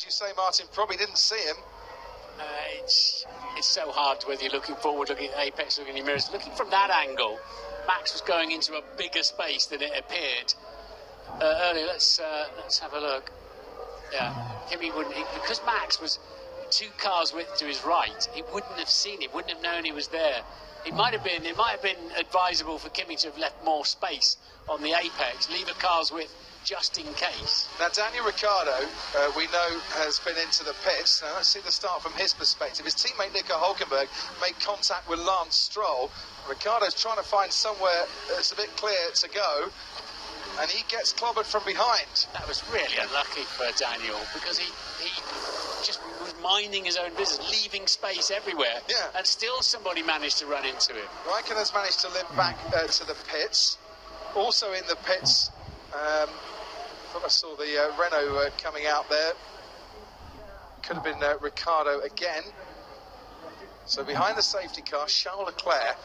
as you say, Martin, probably didn't see him. It's so hard whether you're looking forward, looking at apex, looking in your mirrors. Looking from that angle, Max was going into a bigger space than it appeared earlier. Let's have a look. Yeah, Kimi wouldn't, because Max was 2 cars width to his right. He wouldn't have seen it, wouldn't have known he was there. It might have been advisable for Kimi to have left more space on the apex, leave a car's width just in case. Now, Daniel Ricciardo, we know, has been into the pits. Now, let's see the start from his perspective. His teammate Nico Hülkenberg made contact with Lance Stroll. Ricciardo's trying to find somewhere that's a bit clear to go, and he gets clobbered from behind. That was really unlucky for Daniel, because he just was minding his own business, leaving space everywhere, and still somebody managed to run into him. Raikkonen has managed to limp back to the pits. Also in the pits, I thought I saw the Renault coming out there. Could have been Ricciardo again. So behind the safety car, Charles Leclerc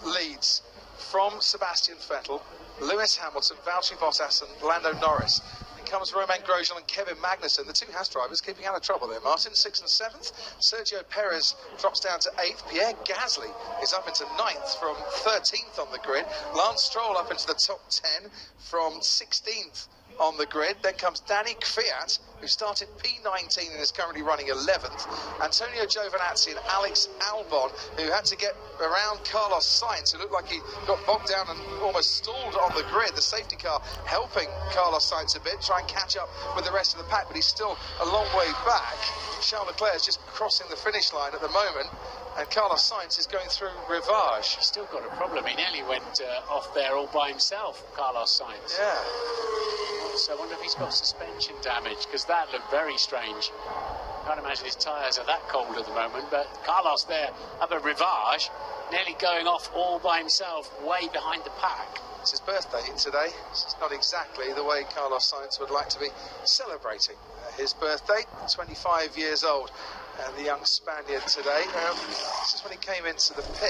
leads from Sebastian Vettel, Lewis Hamilton, Valtteri Bottas and Lando Norris. Then comes Romain Grosjean and Kevin Magnussen, the 2 Haas drivers keeping out of trouble there. Martin, 6th and 7th. Sergio Perez drops down to 8th. Pierre Gasly is up into 9th from 13th on the grid. Lance Stroll up into the top 10 from 16th on the grid. Then comes Danny Kvyat, who started P19 and is currently running 11th. Antonio Giovinazzi and Alex Albon, who had to get around Carlos Sainz, who looked like he got bogged down and almost stalled on the grid. The safety car helping Carlos Sainz a bit, try and catch up with the rest of the pack, but he's still a long way back. Charles Leclerc is just crossing the finish line at the moment, and Carlos Sainz is going through Rivage. He's still got a problem. He nearly went off there all by himself, Carlos Sainz. Yeah. So I wonder if he's got suspension damage, because that looked very strange. Can't imagine his tyres are that cold at the moment, but Carlos there up at Rivage, nearly going off all by himself, way behind the pack. It's his birthday today. It's not exactly the way Carlos Sainz would like to be celebrating his birthday. 25 years old, and the young Spaniard today. This is when he came into the pit.